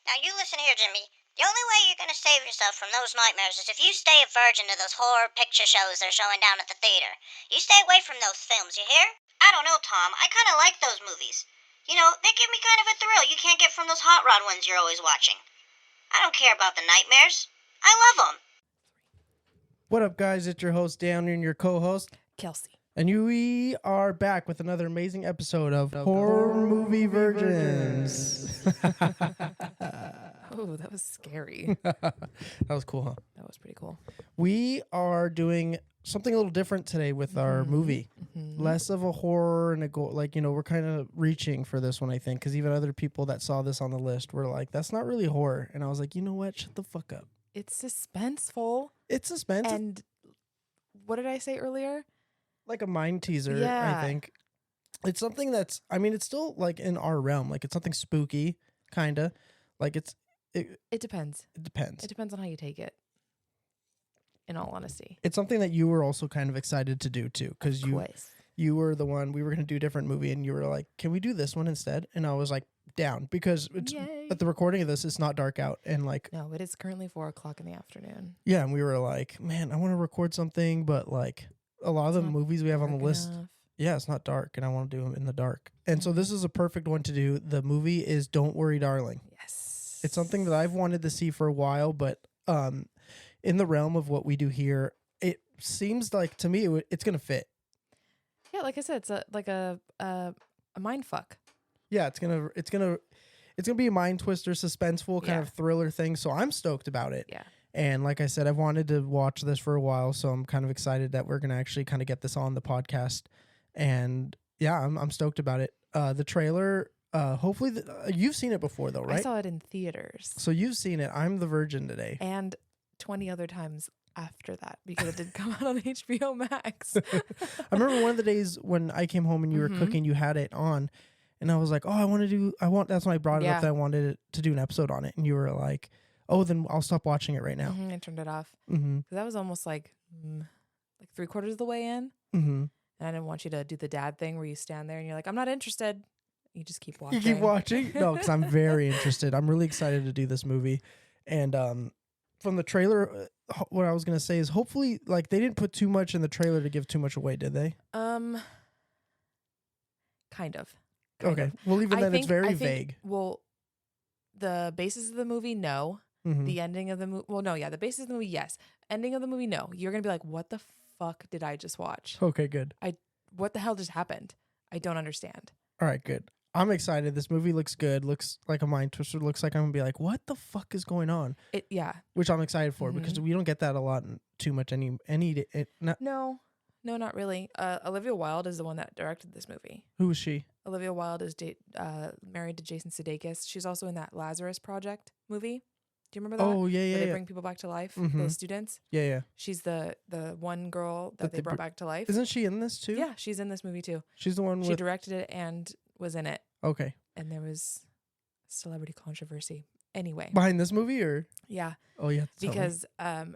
Now you listen here, Jimmy. The only way you're gonna save yourself from those nightmares is if you stay a virgin to those horror picture shows they're showing down at the theater. You stay away from those films, you hear? I don't know, Tom. I kinda like those movies. You know, they give me kind of a thrill you can't get from those hot rod ones you're always watching. I don't care about the nightmares. I love them. What up, guys? It's your host, Daniel, and your co-host, Kelsey. and we are back with another amazing episode of Horror Movie Virgins. Oh, that was scary. That was cool, huh? That was pretty cool. We are doing something a little different today with our movie. Less of a horror and a go, like, we're kind of reaching for this one, I think, because even other people that saw this on the list were like, that's not really horror. And I was like, you know what? Shut the fuck up. It's suspenseful. It's suspense. And what did I say earlier? Like a mind teaser, I think. It's something that's, it's still like in our realm. Like it's something spooky, kind of. Like it depends. It depends. It depends on how you take it. In all honesty. It's something that you were also kind of excited to do too. Because you were the one, we were going to do a different movie and you were like, can we do this one instead? And I was like, down. Because it's, at the recording of this, it's not dark out. And like. No, it is currently 4:00 in the afternoon. Yeah. And we were like, man, I want to record something. But like a lot of the movies we have on the list. Yeah, it's not dark, and I want to do them in the dark. And so this is a perfect one to do. The movie is Don't Worry, Darling. Yes. It's something that I've wanted to see for a while, but in the realm of what we do here, it seems like, to me, it's going to fit. Yeah, like I said, it's a mind fuck. Yeah, it's gonna be a mind twister, suspenseful kind of thriller thing, so I'm stoked about it. Yeah. And like I said, I've wanted to watch this for a while, so I'm kind of excited that we're going to actually kind of get this on the podcast. And yeah, I'm stoked about it. The trailer, hopefully, you've seen it before though, right? I saw it in theaters. So you've seen it. I'm the virgin today. And 20 other times after that, because it did come out on HBO Max. I remember one of the days when I came home and you were cooking, you had it on. And I was like, oh, that's when I brought it up that I wanted to do an episode on it. And you were like, oh, then I'll stop watching it right now. I turned it off. That was almost like 3/4 of the way in. And I didn't want you to do the dad thing where you stand there and you're like, I'm not interested. You just keep watching. You keep watching? No, because I'm very interested. I'm really excited to do this movie. And from the trailer, what I was going to say is hopefully, like, they didn't put too much in the trailer to give too much away, did they? Kind of. Okay. Well, even then, it's very vague. Well, the basis of the movie, no. The ending of the movie, well, no, yeah. The basis of the movie, yes. Ending of the movie, no. You're going to be like, what the fuck did I just watch? Okay, good. What the hell just happened? I don't understand. All right, good. I'm excited. This movie looks good. Looks like a mind twister. Looks like I'm going to be like, what the fuck is going on? Which I'm excited for because we don't get that a lot too much. No, not really. Olivia Wilde is the one that directed this movie. Who is she? Olivia Wilde is married to Jason Sudeikis. She's also in that Lazarus Project movie. Do you remember that? Oh, yeah. Where they bring people back to life, those students. Yeah. She's the one girl that they brought back to life. Isn't she in this too? Yeah, she's in this movie too. She's the one She directed it and was in it. Okay. And there was celebrity controversy. Anyway. Behind this movie or? Yeah. Oh, yeah. Because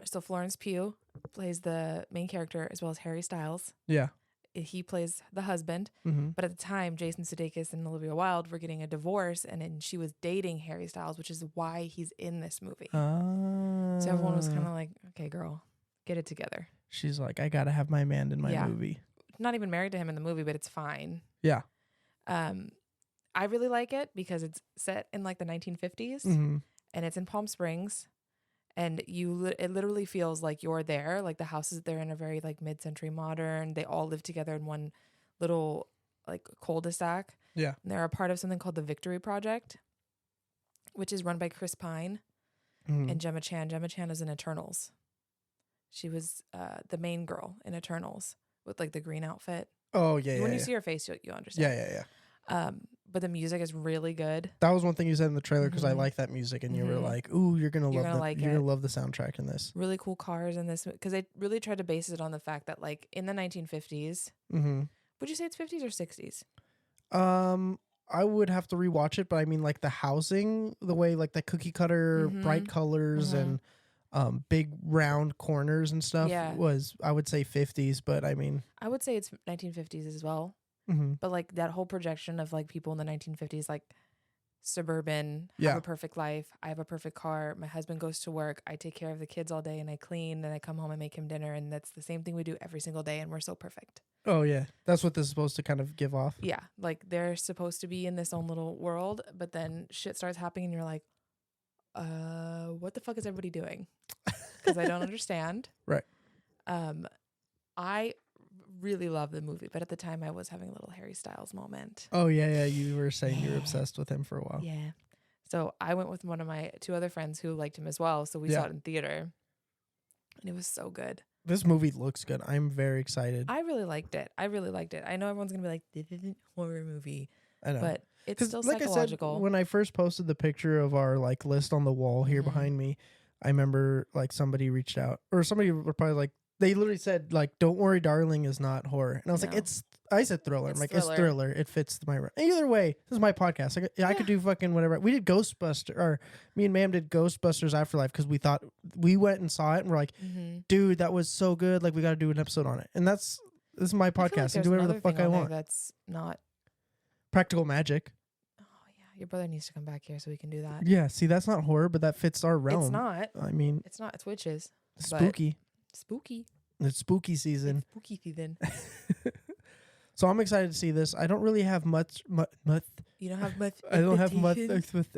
so Florence Pugh plays the main character as well as Harry Styles. Yeah. He plays the husband, but at the time, Jason Sudeikis and Olivia Wilde were getting a divorce, and she was dating Harry Styles, which is why he's in this movie. So everyone was kind of like, okay, girl, get it together. She's like, I got to have my man in my movie. Not even married to him in the movie, but it's fine. Yeah. I really like it because it's set in like the 1950s, and it's in Palm Springs. And it literally feels like you're there. Like the houses there in a very like mid-century modern. They all live together in one little like cul-de-sac. Yeah. And they're a part of something called the Victory Project, which is run by Chris Pine and Gemma Chan. Gemma Chan is in Eternals. She was the main girl in Eternals with like the green outfit. Oh yeah. When you see her face, you understand. Yeah. But the music is really good. That was one thing you said in the trailer because I like that music, and you were like, "Ooh, you're gonna love the soundtrack in this." Really cool cars in this because they really tried to base it on the fact that, like, in the 1950s, would you say it's 50s or 60s? I would have to rewatch it, but I mean, like the housing, the way like the cookie cutter, bright colors, and big round corners and stuff was, I would say 50s, but I mean, I would say it's 1950s as well. But like that whole projection of like people in the 1950s, like suburban, Yeah. have a perfect life. I have a perfect car. My husband goes to work. I take care of the kids all day and I clean. And I come home and make him dinner. And that's the same thing we do every single day. And we're so perfect. Oh yeah, that's what this is supposed to kind of give off. Yeah. Like they're supposed to be in this own little world, but then shit starts happening and you're like, what the fuck is everybody doing? Because I don't understand. Right. I really love the movie, but at the time I was having a little Harry Styles moment. Oh yeah, you were saying you were obsessed with him for a while. Yeah. So I went with one of my 2 other friends who liked him as well. So we saw it in theater, and it was so good. This movie looks good. I'm very excited. I really liked it. I know everyone's gonna be like, "This isn't a horror movie," I know, but it's still like psychological. I said, when I first posted the picture of our like list on the wall here behind me, I remember like somebody reached out, or somebody were probably like, they literally said like, "Don't worry, darling" is not horror, and I was like, I said thriller. I'm like, it's thriller. It fits my. Either way, this is my podcast. I could do fucking whatever. We did Ghostbusters, or me and Mam did Ghostbusters Afterlife because we thought we went and saw it and we're like, dude, that was so good. Like we got to do an episode on it, and this is my podcast. I do whatever the fuck I want. That's not Practical Magic. Oh yeah, your brother needs to come back here so we can do that. Yeah, see, that's not horror, but that fits our realm. It's not. I mean, it's not. It's witches. Spooky. Spooky. It's spooky season. It's spooky season. So I'm excited to see this. I don't really have much. You don't have much. I don't have much.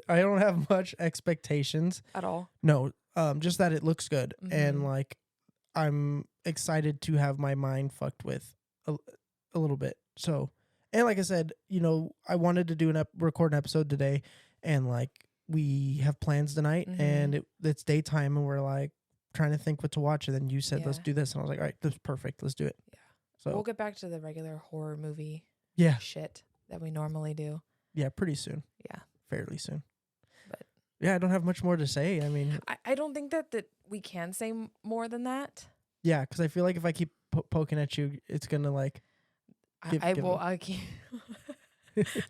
I don't have much expectations at all. No, just that it looks good, and like I'm excited to have my mind fucked with a little bit. So, and like I said, I wanted to do record an episode today, and like we have plans tonight, and it's daytime, and we're like trying to think what to watch, and then you said let's do this, and I was like, all right, this is perfect. Let's do it. Yeah. So we'll get back to the regular horror movie shit that we normally do. Yeah, pretty soon. Yeah. Fairly soon. But yeah, I don't have much more to say. I mean, I don't think that we can say more than that. Yeah, because I feel like if I keep poking at you, it's gonna like. I'll keep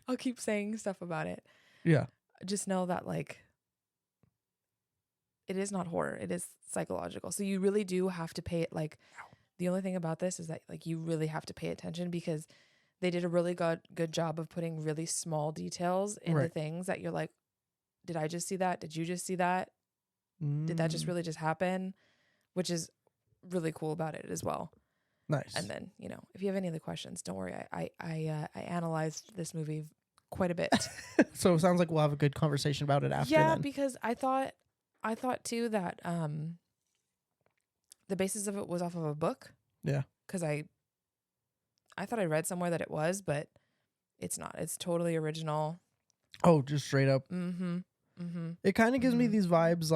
I'll keep saying stuff about it. Yeah. Just know that like it is not horror. It is psychological. So you really do have to pay it like. The only thing about this is that like you really have to pay attention because they did a really good job of putting really small details into things that you're like, did I just see that? Did you just see that? Did that just really just happen? Which is really cool about it as well. Nice. And then, if you have any other questions, don't worry. I analyzed this movie quite a bit. So it sounds like we'll have a good conversation about it after. Yeah, then. because I thought too that the basis of it was off of a book. Yeah. Because I thought I read somewhere that it was, but it's not. It's totally original. Oh, just straight up. It kind of gives me these vibes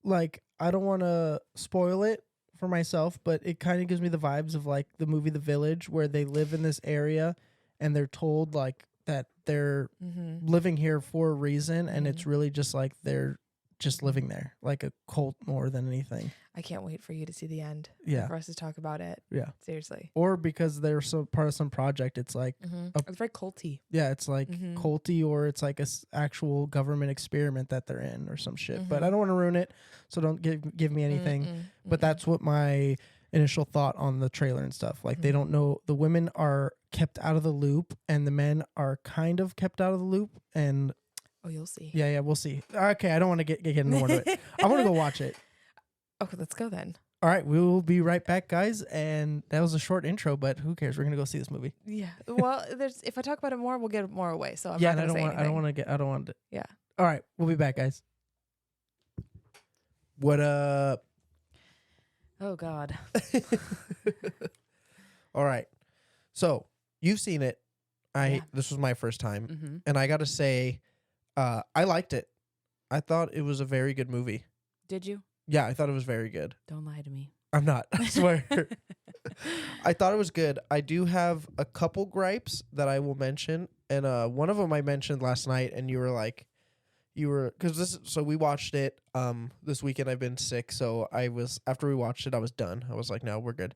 like I don't want to spoil it for myself, but it kind of gives me the vibes of like the movie The Village, where they live in this area and they're told like that they're living here for a reason, and it's really just like they're just living there, like a cult more than anything. I can't wait for you to see the end. Yeah. For us to talk about it. Yeah. Seriously. Or because they're so part of some project, it's like it's very culty. Yeah, it's like culty, or it's like a actual government experiment that they're in or some shit. But I don't want to ruin it, so don't give me anything. But that's what my initial thought on the trailer and stuff. Like they don't know, the women are kept out of the loop and the men are kind of kept out of the loop, and oh, you'll see. Yeah, we'll see. Okay, I don't want to get into more of it. I want to go watch it. Okay, let's go then. All right, we will be right back, guys. And that was a short intro, but who cares? We're gonna go see this movie. Yeah. Well, if I talk about it more, we'll get more away. So I'm yeah, not I don't want to. Yeah. All right, we'll be back, guys. What up? Oh God. All right. So you've seen it. This was my first time, and I gotta say, I liked it. I thought it was a very good movie. Did you? Yeah, I thought it was very good. Don't lie to me. I'm not. I swear. I thought it was good. I do have a couple gripes that I will mention, and one of them I mentioned last night, and so we watched it this weekend. I've been sick, so after we watched it, I was done. I was like, no, we're good.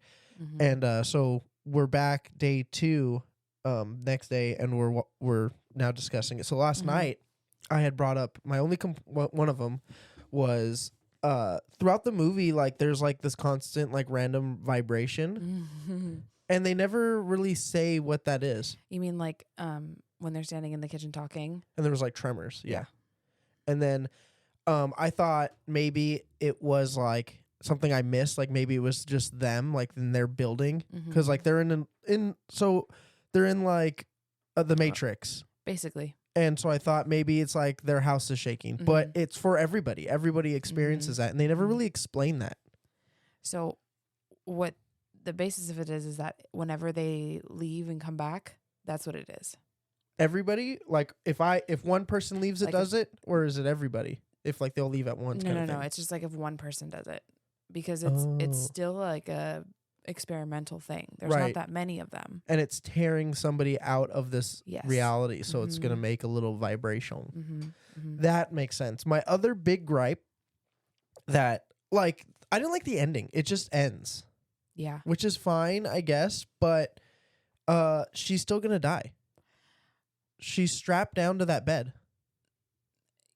And so we're back day 2 next day, and we're now discussing it. So last night I had brought up my only one of them was throughout the movie, like there's like this constant like random vibration, and they never really say what that is. You mean like when they're standing in the kitchen talking. And there was like tremors. Yeah. And then I thought maybe it was like something I missed. Like maybe it was just them, like in their building. Because like they're they're in like the Matrix. Basically. And so I thought maybe it's like their house is shaking. But it's for everybody. Everybody experiences that. And they never really explain that. So what the basis of it is that whenever they leave and come back, that's what it is. Everybody? Like if one person leaves, it like does it? Or is it everybody? If like they'll leave at once kind of thing? No. It's just like if one person does it. Because it's still like a experimental thing. There's not that many of them. And it's tearing somebody out of this reality. So it's going to make a little vibration. That makes sense. My other big gripe that like, I didn't like the ending. It just ends. Yeah. Which is fine, I guess. But she's still going to die. She's strapped down to that bed.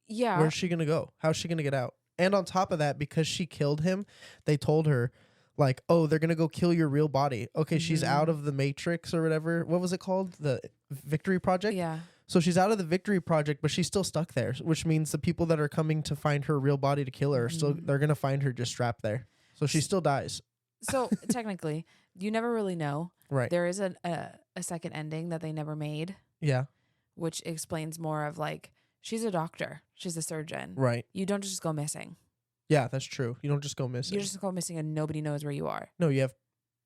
Yeah. Where's she going to go? How's she going to get out? And on top of that, because she killed him, they told her, like, oh, they're going to go kill your real body. Okay, she's out of the Matrix or whatever. What was it called? The Victory Project? Yeah. So she's out of the Victory Project, but she's still stuck there, which means the people that are coming to find her real body to kill her are still, they're going to find her just strapped there. So she still dies. So technically, you never really know. Right. There is a second ending that they never made. Yeah. Which explains more of like, she's a doctor. She's a surgeon. Right. You don't just go missing. Yeah, that's true. You don't just go missing. You just go missing and nobody knows where you are. No, you have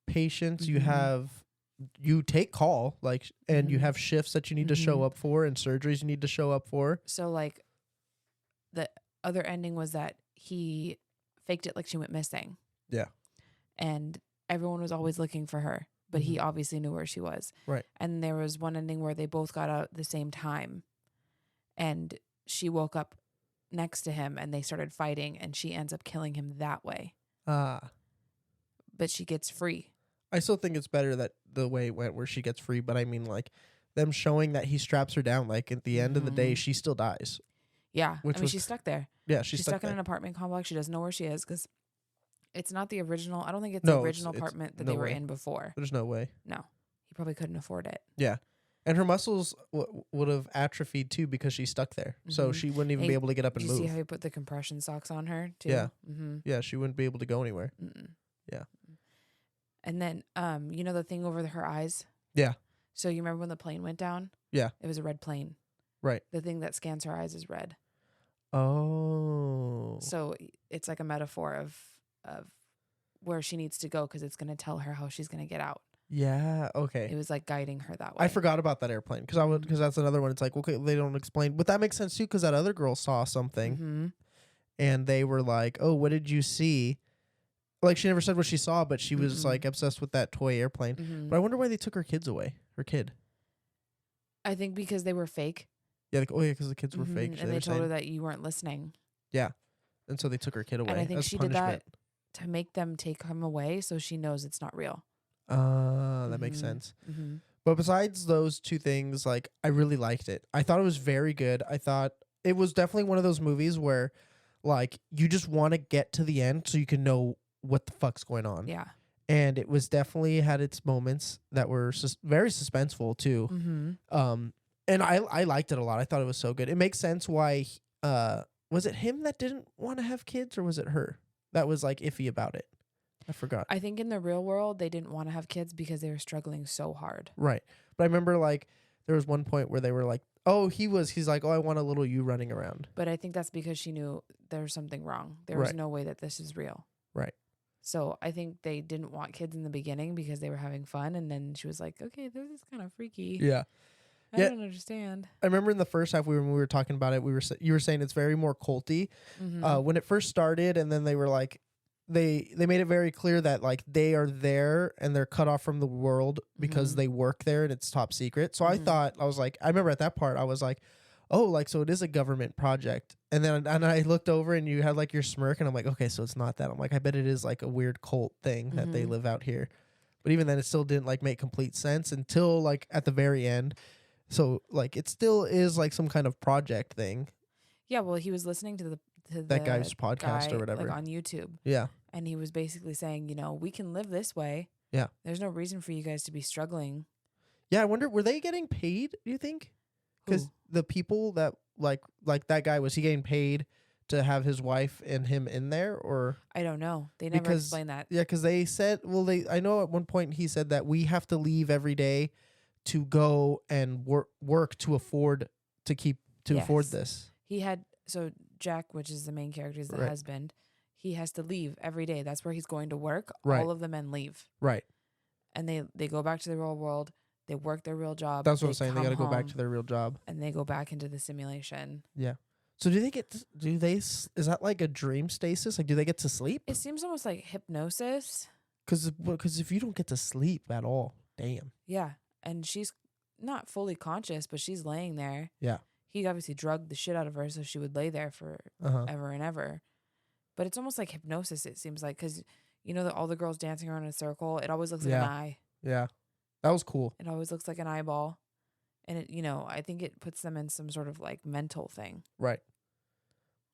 patients. You take call, like, and you have shifts that you need to show up for and surgeries you need to show up for. So like the other ending was that he faked it like she went missing. Yeah. And everyone was always looking for her, but he obviously knew where she was. Right. And there was one ending where they both got out at the same time and she woke up next to him and they started fighting and she ends up killing him that way. But she gets free. I still think it's better that the way it went where she gets free, but I mean like them showing that he straps her down, like at the end of the day, she still dies. Yeah. She's stuck there. Yeah, she's stuck in an apartment complex. She doesn't know where she is because it's not the original. I don't think it's No, the original it's apartment that no they were way. in before. There's no way. No. He probably couldn't afford it. Yeah. And her muscles would have atrophied too because she's stuck there. So she wouldn't even be able to get up and move. Did you see how he put the compression socks on her too? Yeah. Yeah, she wouldn't be able to go anywhere. Yeah. And then, you know the thing over her eyes? Yeah. So you remember when the plane went down? Yeah. It was a red plane. Right. The thing that scans her eyes is red. Oh. So it's like a metaphor of where she needs to go because it's going to tell her how she's going to get out. Yeah. Okay. It was like guiding her that way. I forgot about that airplane because that's another one. It's like, okay, they don't explain, but that makes sense too because that other girl saw something and they were like, oh, what did you see? Like she never said what she saw, but she was like obsessed with that toy airplane. But I wonder why they took her kids away. Her kid. I think because they were fake. Yeah. Like, oh yeah, because the kids were fake. And they told her that you weren't listening. Yeah. And so they took her kid away. And I think as she punishment. did that to make them take him away so she knows it's not real. That makes sense. But besides those two things, like I really liked it. I thought it was very good. I thought it was definitely one of those movies where like you just want to get to the end so you can know what the fuck's going on. Yeah. And it was definitely had its moments that were very suspenseful too. And I liked it a lot. I thought it was so good. It makes sense why was it him that didn't want to have kids or was it her that was like iffy about it? I forgot. I think in the real world, they didn't want to have kids because they were struggling so hard. Right. But I remember like there was one point where they were like, oh, he's like, oh, I want a little you running around. But I think that's because she knew there was something wrong. There was no way that this is real. Right. So I think they didn't want kids in the beginning because they were having fun. And then she was like, okay, this is kind of freaky. Yeah. I don't understand. I remember in the first half when we were talking about it, you were saying it's very more culty. When it first started and then they were like, they made it very clear that like they are there and they're cut off from the world because they work there and it's top secret. So I remember at that part I was like, oh, like so it is a government project. And then I looked over and you had like your smirk and I'm like, okay, so it's not that. I'm like, I bet it is like a weird cult thing that they live out here. But even then it still didn't like make complete sense until like at the very end. So like it still is like some kind of project thing. Yeah, well, he was listening to that guy's podcast or whatever, like on YouTube. Yeah, and he was basically saying, you know, we can live this way. Yeah, there's no reason for you guys to be struggling. Yeah, I wonder, were they getting paid? Do you think? Because Who? the people that like that guy, was he getting paid to have his wife and him in there, or I don't know. They never because explained that. yeah, because they said, well, I know at one point he said that we have to leave every day to go and work to afford afford Yes. this. He had so Jack, which is the main character, is the Right. husband. He has to leave every day. That's where he's going to work. Right. All of the men leave, Right. and they go back to the real world. They work their real job. That's what I'm saying. They got to come go back home, to their real job. and they go back into the simulation. Yeah. So is that like a dream stasis? Like, do they get to sleep? It seems almost like hypnosis. Because if you don't get to sleep at all, damn. Yeah, and she's not fully conscious, but she's laying there. Yeah. He obviously drugged the shit out of her, so she would lay there for Uh-huh. ever and ever. But it's almost like hypnosis, it seems like, because you know that all the girls dancing around in a circle, it always looks like an Yeah. eye. Yeah. That was cool. It always looks like an eyeball. And it, I think it puts them in some sort of like mental thing. Right.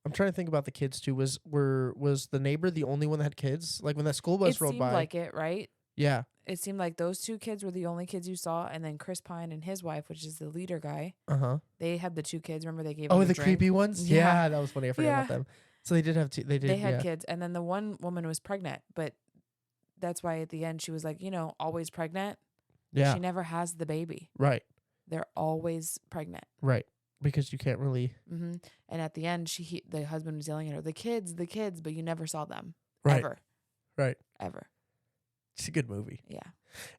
I'm trying to think about the kids too. Was the neighbor the only one that had kids? Like when that school bus It rode seemed by. like it, right? Yeah. It seemed like those two kids were the only kids you saw, and then Chris Pine and his wife, which is the leader guy, Uh-huh. they had the two kids. Remember they gave Oh, them the a drink? creepy ones? Yeah. Yeah, that was funny. I forgot about Yeah. them. So they did have two. They They had yeah. kids, and then the one woman was pregnant, but that's why at the end she was like, always pregnant. Yeah. She never has the baby. Right. They're always pregnant. Right. Because you can't really. Hmm. And at the end, the husband was yelling at her, the kids, but you never saw them. Right. Ever. Right. Ever. It's a good movie. Yeah.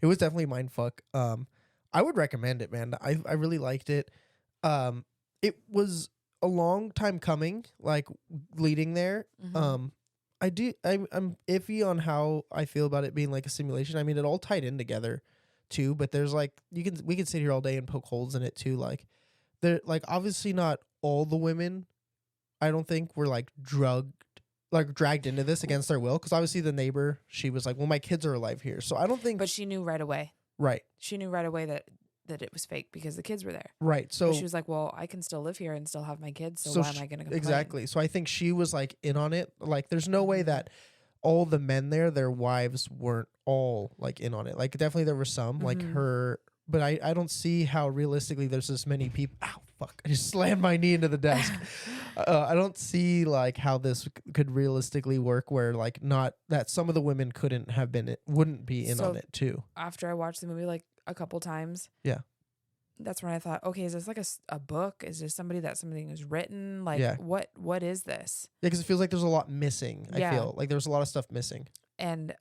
It was definitely mindfuck. I would recommend it, man. I really liked it. It was a long time coming, like leading there. Mhm. I'm iffy on how I feel about it being like a simulation. I mean, it all tied in together too, but there's like we can sit here all day and poke holes in it too. Like there, like obviously not all the women, I don't think were like dragged into this against their will. Because obviously the neighbor, she was like, well, my kids are alive here, so I don't think. But she knew right away. Right. She knew right away that it was fake because the kids were there. Right. So But she was like, well, I can still live here and still have my kids, so why am I going to complain? Exactly. So I think she was like in on it. Like there's no way that all the men there, their wives weren't all like in on it. Like definitely there were some like Mhm. her, but I don't see how realistically there's this many people. Ow, fuck. I just slammed my knee into the desk. I don't see like how this could realistically work where like not that some of the women wouldn't be in So- on it too. After I watched the movie like a couple times. Yeah. That's when I thought, okay, is this like a book? Is this something is written? Like Yeah. what is this? Yeah, because it feels like there's a lot missing. I Yeah. feel like there's a lot of stuff missing. And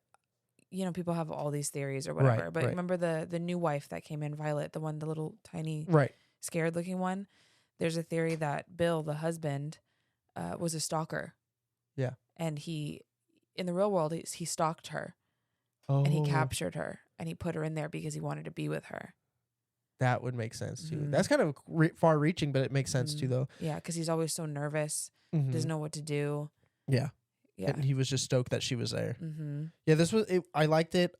people have all these theories or Right, whatever. But right. remember the new wife that came in, Violet, the little tiny Right. scared looking one? There's a theory that Bill, the husband, was a stalker. Yeah. And in the real world, he stalked her Oh, and he captured her and he put her in there because he wanted to be with her. that would make sense too. Mhm. That's kind of far-reaching, but it makes sense too, Mhm. though. Yeah, because he's always so nervous, Mhm. doesn't know what to do. Yeah. Yeah. And he was just stoked that she was there. Mm-hmm. Yeah, this was it. I liked it.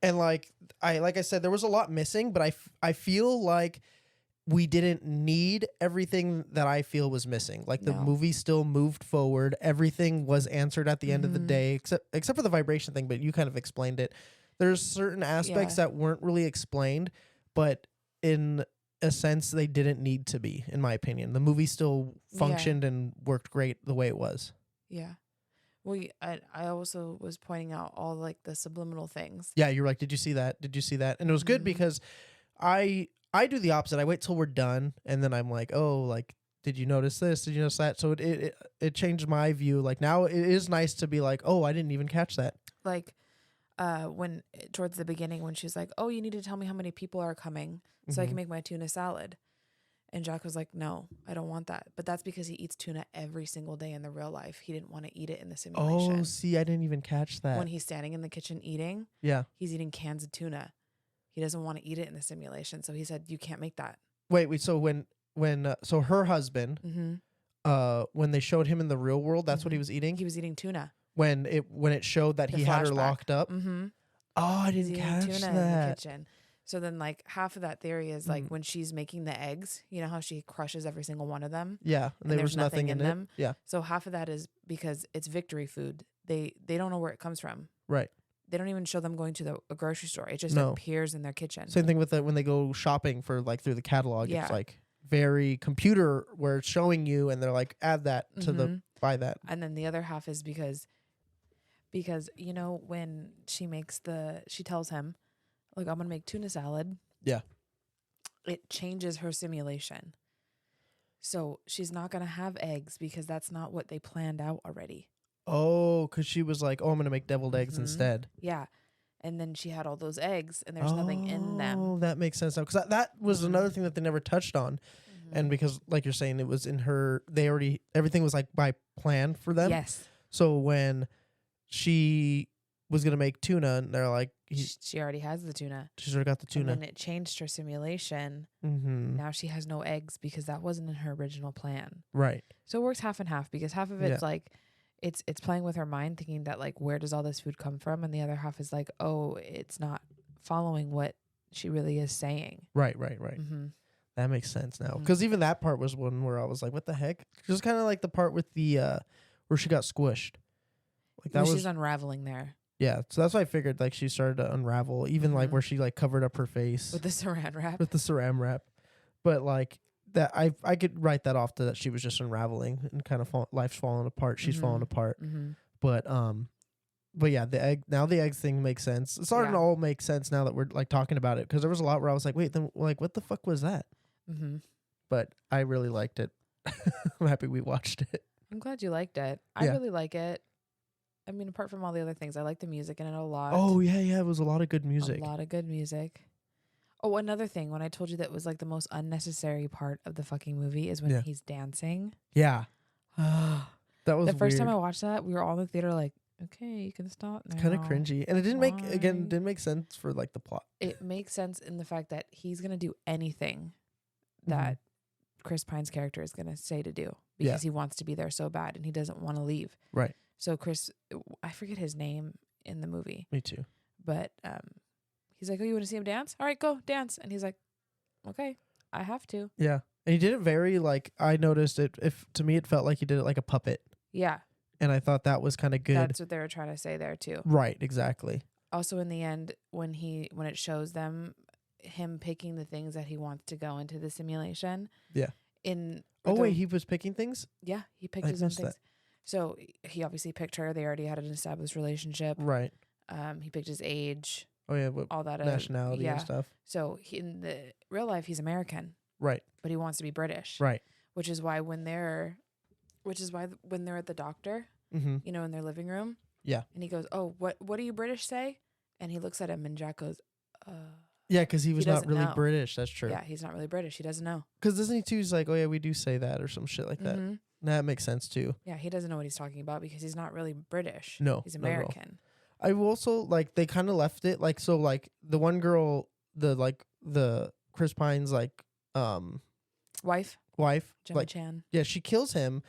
And like I said, there was a lot missing, but I feel like we didn't need everything that I feel was missing. Like the No. movie still moved forward. Everything was answered at the end of the Mhm. day, except for the vibration thing. But you kind of explained it. There's certain aspects Yeah. that weren't really explained, but in a sense, they didn't need to be. In my opinion, the movie still functioned and worked great the way it was. Yeah. Well, I also was pointing out all like the subliminal things. Yeah, you're like, did you see that? Did you see that? And it was good Mhm. because I do the opposite. I wait till we're done, and then I'm like, oh, like, did you notice this? Did you notice that? So it changed my view. Like now, it is nice to be like, oh, I didn't even catch that. Like, when towards the beginning when she's like, "Oh, you need to tell me how many people are coming so I can Mhm. make my tuna salad," and Jack was like, "No, I don't want that." But that's because he eats tuna every single day in the real life. He didn't want to eat it in the simulation. Oh, see, I didn't even catch that. When he's standing in the kitchen eating, Yeah. he's eating cans of tuna. He doesn't want to eat it in the simulation, so he said, "You can't make that." Wait. So so her husband, Mm-hmm. when they showed him in the real world, that's what he Mhm. was eating. He was eating tuna. When it showed that The he had her flashback. locked up. Mm-hmm. Oh, I He's didn't eating catch tuna in the that. kitchen. So then, like, half of that theory is like Mm. when she's making the eggs, you know how she crushes every single one of them? Yeah, and there there's was nothing in it. them. Yeah, So half of that is because it's victory food. They don't know where it comes from. right. they don't even show them going to a grocery store. It just No. appears in their kitchen. Same thing with when they go shopping for like through the catalog. Yeah. It's like very computer where it's showing you, and they're like, add that to the buy that. And then the other half is because you know when she tells him, like, I'm gonna make tuna salad. Yeah. It changes her simulation. So she's not gonna have eggs because that's not what they planned out already. Oh, because she was like, oh, I'm gonna make deviled eggs instead. Yeah. And then she had all those eggs and there's nothing in them. Oh, that makes sense now. Because that was another thing that they never touched on. And because, like you're saying, it was in her, everything was like by plan for them. Yes. So when she was going to make tuna, and they're like, she already has the tuna. She's already got the tuna. And then it changed her simulation. Mm-hmm. Now she has no eggs because that wasn't in her original plan. Right. So it works half and half because half of it's like, it's playing with her mind, thinking that like, where does all this food come from? And the other half is like, oh, it's not following what she really is saying. Right. Mm-hmm. That makes sense now. Because even that part was one where I was like, what the heck? Just kind of like the part with the, where she got squished. Like that she's unraveling there. Yeah. So that's why I figured like she started to unravel, even like where she like covered up her face. With the saran wrap. With the saran wrap. But like that, I could write that off to that she was just unraveling and kind of life's falling apart. She's falling apart. But yeah, the egg thing makes sense. It's starting to all make sense now that we're like talking about it. Because there was a lot where I was like, wait, then like what the fuck was that? But I really liked it. I'm happy we watched it. I'm glad you liked it. I really like it. I mean, apart from all the other things, I like the music in it a lot. Oh, yeah. It was a lot of good music. A lot of good music. Oh, another thing. When I told you that was like the most unnecessary part of the fucking movie is when he's dancing. Yeah. That was the first weird. time I watched that, we were all in the theater like, okay, you can stop now. It's kind of cringy. And it didn't make sense for like the plot. It makes sense in the fact that he's going to do anything that Chris Pine's character is going to say to do because he wants to be there so bad and he doesn't want to leave. Right. So Chris, I forget his name in the movie. Me too. But he's like, oh, you want to see him dance? All right, go dance. And he's like, okay, I have to. Yeah. And he did it very like, I noticed it, to me it felt like he did it like a puppet. Yeah. And I thought that was kind of good. That's what they were trying to say there too. Right, exactly. Also in the end, when it shows him picking the things that he wants to go into the simulation. Yeah. Wait, he was picking things? Yeah, he picked his own things. So he obviously picked her. They already had an established relationship. Right. He picked his age. Oh yeah, all that nationality and stuff. So in the real life, he's American. Right. But he wants to be British. Right. Which is why when they're at the doctor, you know, in their living room. Yeah. And he goes, "Oh, what do you British say?" And he looks at him, and Jack goes, Yeah, because he was not really British. That's true. Yeah, he's not really British. He doesn't know. Because Disney too is like, oh yeah, we do say that or some shit like that. That makes sense too. Yeah, he doesn't know what he's talking about because he's not really British. No, he's American. I also like they kind of left it like so like the one girl, the Chris Pine's like wife, Gemma like Chan. Yeah, she kills him,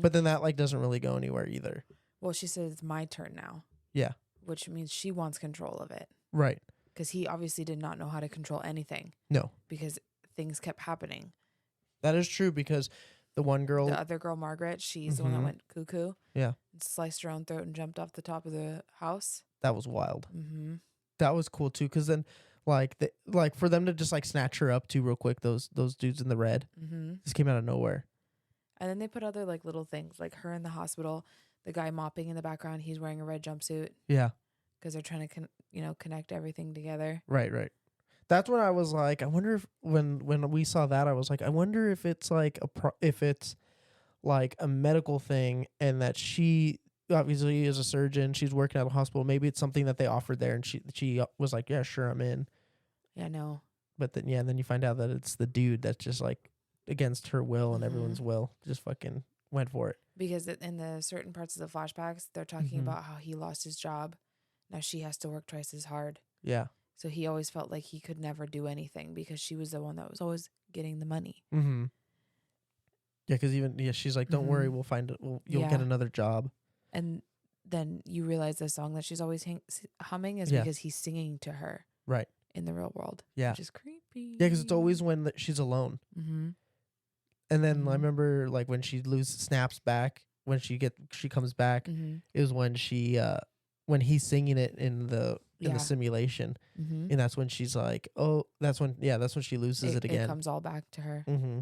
but then that like doesn't really go anywhere either. Well, she says it's my turn now. Yeah, which means she wants control of it. Right. Because he obviously did not know how to control anything. No. Because things kept happening. That is true because the other girl, Margaret, she's the one that went cuckoo. Yeah. And sliced her own throat and jumped off the top of the house. That was wild. That was cool too, because then like for them to just like snatch her up too real quick, those dudes in the red just came out of nowhere. And then they put other like little things, like her in the hospital, the guy mopping in the background, he's wearing a red jumpsuit. Yeah. Because they're trying to connect everything together. Right. That's when I was like, I wonder if when we saw that, I was like, I wonder if it's like if it's like a medical thing, and that she obviously is a surgeon, she's working at a hospital. Maybe it's something that they offered there, and she was like, yeah, sure, I'm in. Yeah, no. But then you find out that it's the dude that's just like against her will and everyone's will, just fucking went for it. Because in the certain parts of the flashbacks, they're talking about how he lost his job. Now she has to work twice as hard. Yeah. So he always felt like he could never do anything because she was the one that was always getting the money. Yeah, because she's like, don't worry, we'll find it. You'll get another job. And then you realize the song that she's always humming is because he's singing to her. Right. In the real world. Yeah. Which is creepy. Yeah, because it's always when she's alone. And then I remember like when she snaps back, when she comes back, is when she when he's singing it in the Yeah. simulation, Mm-hmm. and that's when she's like, oh, that's when she loses it again. It comes all back to her. Mm-hmm.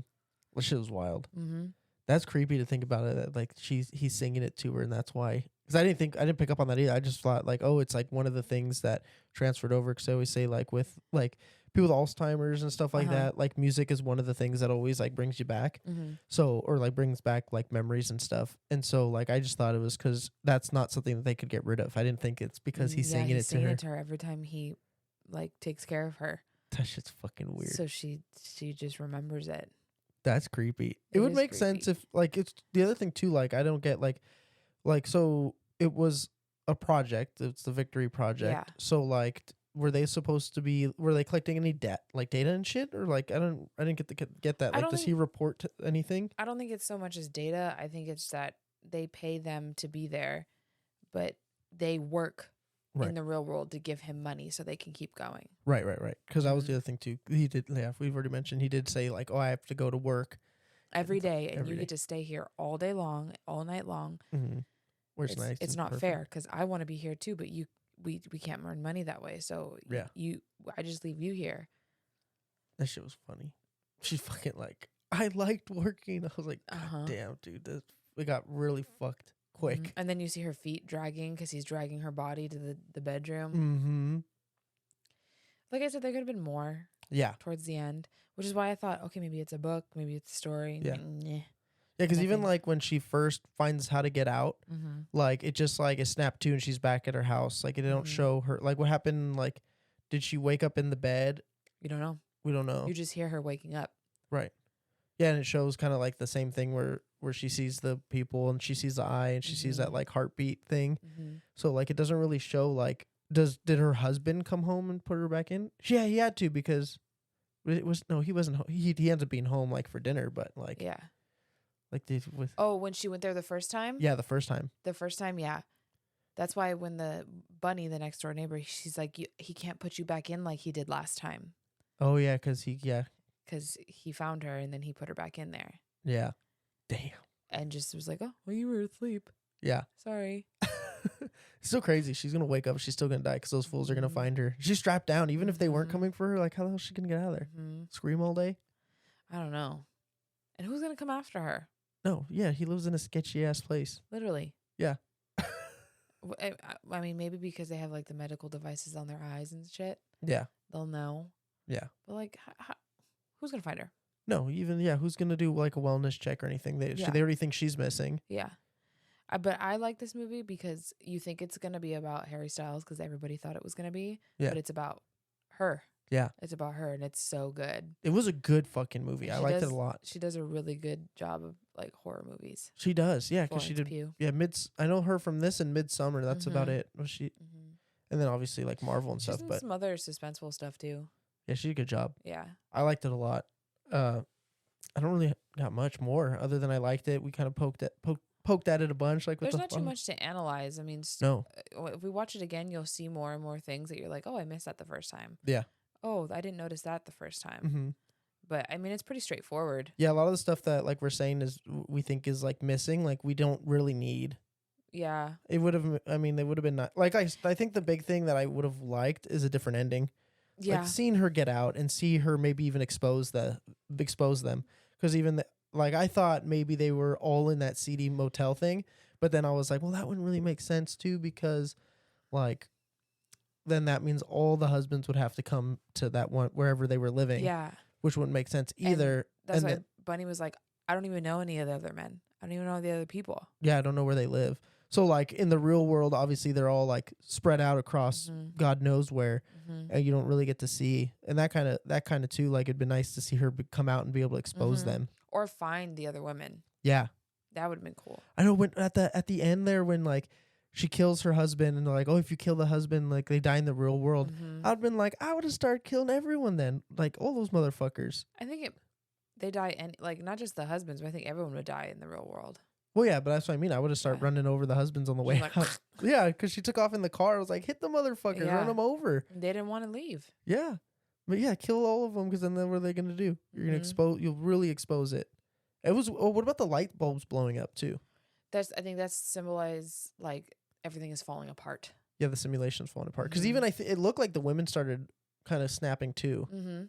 That shit was wild. Mm-hmm. That's creepy to think about it. That, like he's singing it to her, and that's why. Because I didn't pick up on that either. I just thought like, oh, it's like one of the things that transferred over. Because I always say like with like people with Alzheimer's and stuff like that, like music is one of the things that always like brings you back. Mm-hmm. So or like brings back like memories and stuff. And so like I just thought it was because that's not something that they could get rid of. I didn't think it's because he's singing it to her. He's singing it to her every time he like takes care of her. That shit's fucking weird. So she just remembers it. That's creepy. It would make sense if like it's the other thing too. Like I don't get like so it was a project. It's the Victory Project. Yeah. So like were they collecting any data and shit, or like I didn't get that. Like does he report to anything? I don't think it's so much as data. I think it's that they pay them to be there, but they work in the real world to give him money so they can keep going. Right. Because that was the other thing too. He did. Yeah, we've already mentioned. He did say like, oh, I have to go to work every day, and you get to stay here all day long, all night long. Mm-hmm. Which is nice. It's not fair because I want to be here too, but we can't earn money that way. So I just leave you here. That shit was funny. She's fucking like, I liked working. I was like, God damn, dude, we got really fucked quick. Mm-hmm. And then you see her feet dragging because he's dragging her body to the bedroom. Mm-hmm. Like I said, there could have been more. Yeah. Towards the end, which is why I thought, okay, maybe it's a book, maybe it's a story. Yeah. Nah. Yeah, because even like when she first finds how to get out, like it just like is snapped to and she's back at her house. Like it don't show her like what happened. Like, did she wake up in the bed? You don't know. We don't know. You just hear her waking up. Right. Yeah, and it shows kind of like the same thing where she sees the people and she sees the eye and she sees that like heartbeat thing. So like it doesn't really show like did her husband come home and put her back in? Yeah, he had to because it was he wasn't he ends up being home like for dinner, but like yeah. Like when she went there the first time? Yeah, the first time. The first time, yeah. That's why when the bunny, the next door neighbor, she's like, he can't put you back in like he did last time. Oh yeah, because he found her and then he put her back in there. Yeah. Damn. And just was like, oh, well, you were asleep. Yeah. Sorry. It's so crazy. She's gonna wake up. She's still gonna die because those fools are gonna find her. She's strapped down. Even if they weren't coming for her, like how the hell is she gonna get out of there? Scream all day? I don't know. And who's gonna come after her? No, yeah, he lives in a sketchy ass place. Literally. Yeah. I mean, maybe because they have like the medical devices on their eyes and shit. Yeah. They'll know. Yeah. But like, who's gonna find her? No, who's gonna do like a wellness check or anything? They already think she's missing. Yeah. But I like this movie because you think it's gonna be about Harry Styles because everybody thought it was gonna be. Yeah. But it's about her. Yeah. It's about her and it's so good. It was a good fucking movie. I liked it a lot. She does a really good job of like horror movies. She does, yeah, because she did. Pugh. Yeah, I know her from this and Midsummer. That's about it. Was she? And then obviously like Marvel and stuff. But some other suspenseful stuff too. Yeah, she did a good job. Yeah. I liked it a lot. I don't really got much more other than I liked it. We kind of poked at it a bunch. Like there's not too much to analyze. I mean, no. If we watch it again, you'll see more and more things that you're like, oh, I missed that the first time. Yeah. Oh, I didn't notice that the first time. But I mean, it's pretty straightforward. Yeah, a lot of the stuff that like we're saying is we think is like missing. Like we don't really need. Yeah. It would have. I mean, they would have been not like I think the big thing that I would have liked is a different ending. Yeah. Like seeing her get out and see her maybe even expose them because even like I thought maybe they were all in that seedy motel thing, but then I was like, well, that wouldn't really make sense too because like. Then that means all the husbands would have to come to that one wherever they were living. Yeah. Which wouldn't make sense either. And that's why Bunny was like, I don't even know any of the other men. I don't even know the other people. Yeah, I don't know where they live. So like in the real world, obviously they're all like spread out across God knows where, and you don't really get to see. And that kind of too, like it'd be nice to see her come out and be able to expose them or find the other women. Yeah, that would have been cool. I know when at the end there when like. She kills her husband, and they're like, "Oh, if you kill the husband, like they die in the real world." I'd been like, I would have started killing everyone then, like all those motherfuckers. I think they die, and like not just the husbands, but I think everyone would die in the real world. Well, yeah, but that's what I mean. I would have started running over the husbands on the way like, out. Yeah, because she took off in the car. I was like, hit the motherfuckers, run them over. They didn't want to leave. Yeah, but yeah, kill all of them because then what are they gonna do? You're gonna expose. You'll really expose it. It was. Oh, what about the light bulbs blowing up too? I think that's symbolized like. Everything is falling apart. Yeah, the simulation's falling apart. Because Mhm. even it looked like the women started kind of snapping too. Mm-hmm.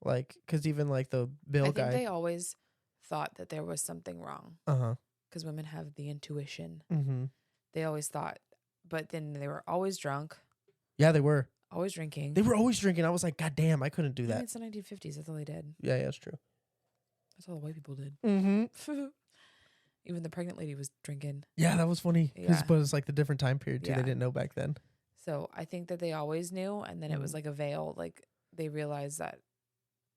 Like, because even like the Bill I think guy. they always thought that there was something wrong Uh-huh. because women have the intuition. Mm-hmm. They always thought, but then they were always drunk, Yeah, they were. always drinking. They were always drinking. I was like, God damn, I couldn't do I mean, that. it's the 1950s. That's all they did. Yeah, that's true. That's all the white people did. Mm-hmm. Even the pregnant lady was drinking. Yeah, that was funny. Yeah. But it's like the different time period too. Yeah. They didn't know back then. So I think that they always knew, and then it was like a veil. Like they realized that,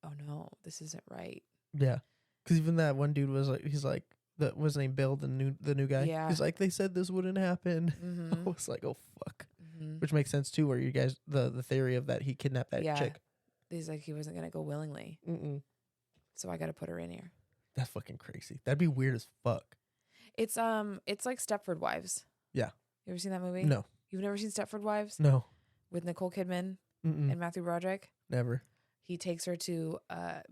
oh no, this isn't right. Yeah, because even that one dude was like, he's like, that was named Bill, the new guy. Yeah. He's like, they said this wouldn't happen. Mm-hmm. I was like, oh fuck. Mm-hmm. Which makes sense too, where you guys the theory of that he kidnapped that Yeah. chick. He's like, he wasn't gonna go willingly, so I got to put her in here. That's fucking crazy. That'd be weird as fuck. It's like Stepford Wives. Yeah. You ever seen that movie? No. You've never seen Stepford Wives No. with Nicole Kidman Mm-mm. and Matthew Broderick? Never. He takes her to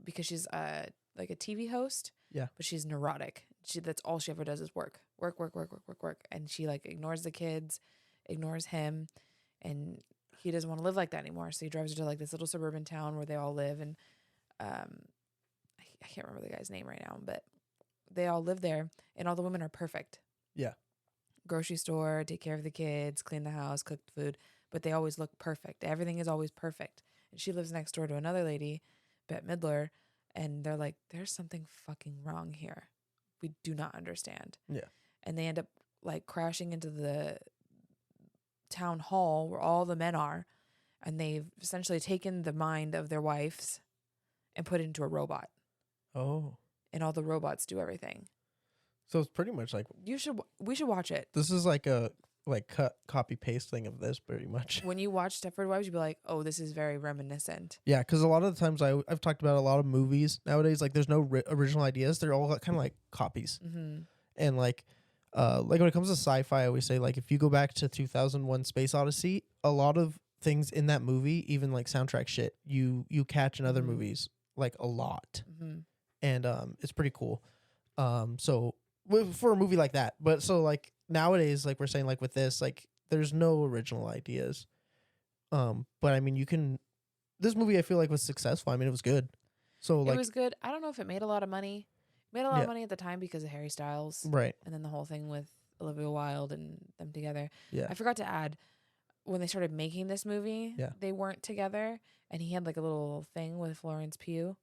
because she's like a TV host. Yeah. But she's neurotic. That's all she ever does is work, and she like ignores the kids, ignores him, and he doesn't want to live like that anymore. So he drives her to like this little suburban town where they all live, and I can't remember the guy's name right now, but they all live there, and all the women are perfect. Yeah. Grocery store, take care of the kids, clean the house, cook the food, but they always look perfect. Everything is always perfect. And she lives next door to another lady, Bette Midler, and they're like, there's something fucking wrong here. We do not understand. Yeah. And they end up like crashing into the town hall where all the men are, and they've essentially taken the mind of their wives and put it into a robot. Oh. And all the robots do everything. So it's pretty much like We should watch it. this is like a cut copy paste thing of this pretty much. When you watch Stepford Wives, you'll be like, oh, this is very reminiscent. Yeah, because a lot of the times I've talked about a lot of movies nowadays. Like, there's no original ideas; they're all kind of like copies. Mm-hmm. And like when it comes to sci-fi, I always say like if you go back to 2001: Space Odyssey, a lot of things in that movie, even like soundtrack shit, you catch in other movies like a lot, and it's pretty cool. So for a movie like that, but so like nowadays, like we're saying, like with this, like there's no original ideas. But I mean, this movie I feel like was successful. I mean, it was good. So like it was good. I don't know if it made a lot of money. It made a lot of money at the time because of Harry Styles, right. and then the whole thing with Olivia Wilde and them together. Yeah. I forgot to add, when they started making this movie, they weren't together, and he had like a little thing with Florence Pugh,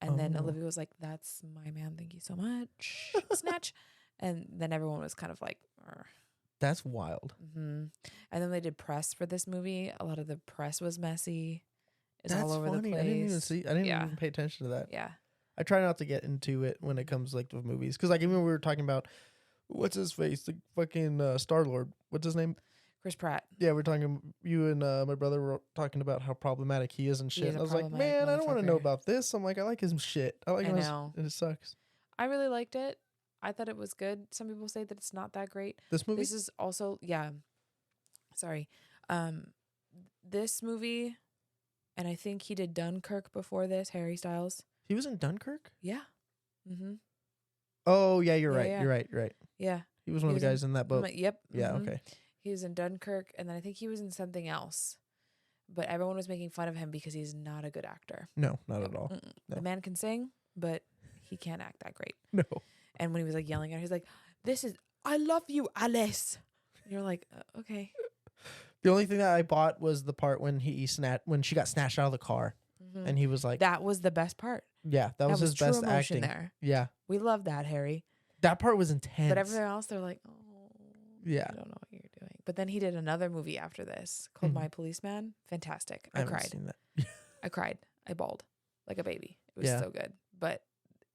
and then Olivia was like, "That's my man. Thank you so much." Snatch. And then everyone was kind of like, "Arr." That's wild. And then they did press for this movie. A lot of the press was messy. It's That's all over funny. the place. I didn't even see. I didn't even pay attention to that. Yeah. I try not to get into it when it comes like with movies, because like even when we were talking about what's his face, the fucking Star-Lord. What's his name? Chris Pratt. Yeah, we're talking. You and my brother were talking about how problematic he is and He shit. is a I was like, problematic man, I don't want to know motherfucker. about this. I'm like, I like his shit. I like I him, know. and it sucks. I really liked it. I thought it was good. Some people say that it's not that great. This movie. This is also, sorry. This movie, and I think he did Dunkirk before this, Harry Styles. He was in Dunkirk. Yeah. Mm-hmm. Oh yeah, you're Yeah, right. yeah. You're right. You're right. Yeah. He was one of the guys in that boat. Yep. Yeah. mhm. Okay. He was in Dunkirk, and then I think he was in something else. But everyone was making fun of him because he's not a good actor. No, not at all. Mm-mm. No. The man can sing, but he can't act that great. No. And when he was like yelling at her, he's like, I love you, Alice. And you're like, okay. The only thing that I bought was the part when when she got snatched out of the car, Mhm. and he was like, That was the best part. yeah, that was his true best emotion acting. there. Yeah, We love that, Harry. that part was intense. But everything else, they're like, oh, Yeah. I don't know what you're doing. But then he did another movie after this called Mhm. My Policeman. Fantastic. I I haven't cried. seen that. I cried. I bawled like a baby. It was Yeah. so good. But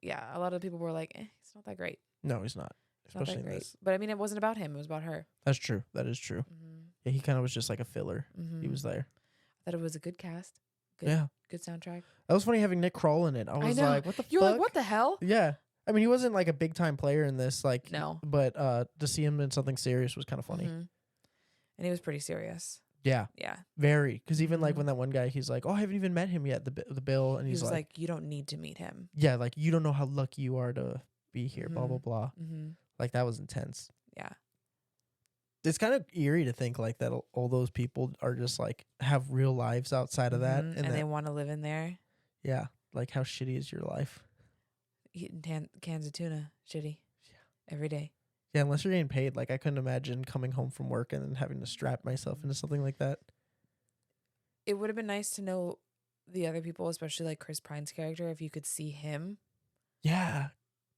yeah, a lot of people were like, it's not that great. No, he's not. It's not Especially that in great. this. But I mean, it wasn't about him. It was about her. That's true. That is true. Mm-hmm. Yeah, he kind of was just like a filler. He was there. I thought it was a good cast. Good, Yeah. Good soundtrack. That was funny having Nick Kroll in it. I was know. like, what the You're fuck? like, what the hell? Yeah. I mean, he wasn't like a big time player in this, like, No. but to see him in something serious was kind of funny. Mhm. And he was pretty serious. Yeah, Yeah. very. Because even like Mhm. when that one guy, he's like, oh, I haven't even met him yet, the Bill. And He he's was like, like, you don't need to meet him. yeah, like, you don't know how lucky you are to be here, blah, blah, Mhm. blah. Mm-hmm. Like, that was intense. Yeah. It's kind of eerie to think like that all those people are just like have real lives outside of that, and they want to live in there. Yeah, like how shitty is your life? Eating cans of tuna, shitty. Yeah, every day. Yeah, unless you're getting paid. Like I couldn't imagine coming home from work and then having to strap myself into something like that. It would have been nice to know the other people, especially like Chris Pine's character, if you could see him. Yeah,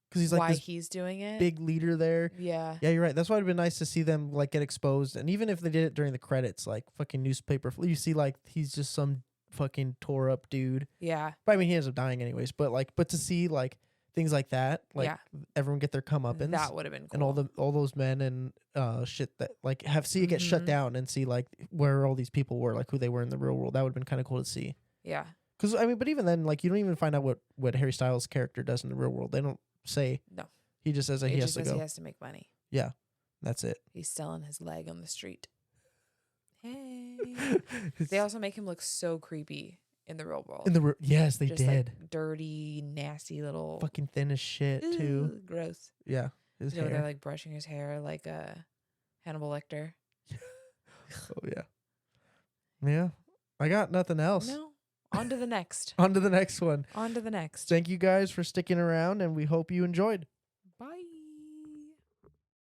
because he's like why this he's doing it. big leader there. Yeah. Yeah, you're right. That's why it'd been nice to see them like get exposed, and even if they did it during the credits, like fucking newspaper, you see like he's just some fucking tore up dude. Yeah. But I mean, he ends up dying anyways. But to see like things like that, like everyone get their comeuppance, that would have been and cool. all those men and shit that like see it get shut down and see like where all these people were, like who they were in the real world. That would have been kind of cool to see. Yeah. Because I mean, but even then, like you don't even find out what Harry Styles' character does in the real world. They don't say. No. He just says that he has to go. He has to make money. Yeah, that's it. He's selling his leg on the street. Hey. They also make him look so creepy in the real world. Yes, they just did. Like dirty, nasty little. Fucking thin as shit too. Gross. Yeah, his hair. They're like brushing his hair like a Hannibal Lecter. Oh yeah. Yeah, I got nothing else. No. On to the next. On to the next one. On to the next. Thank you guys for sticking around, and we hope you enjoyed.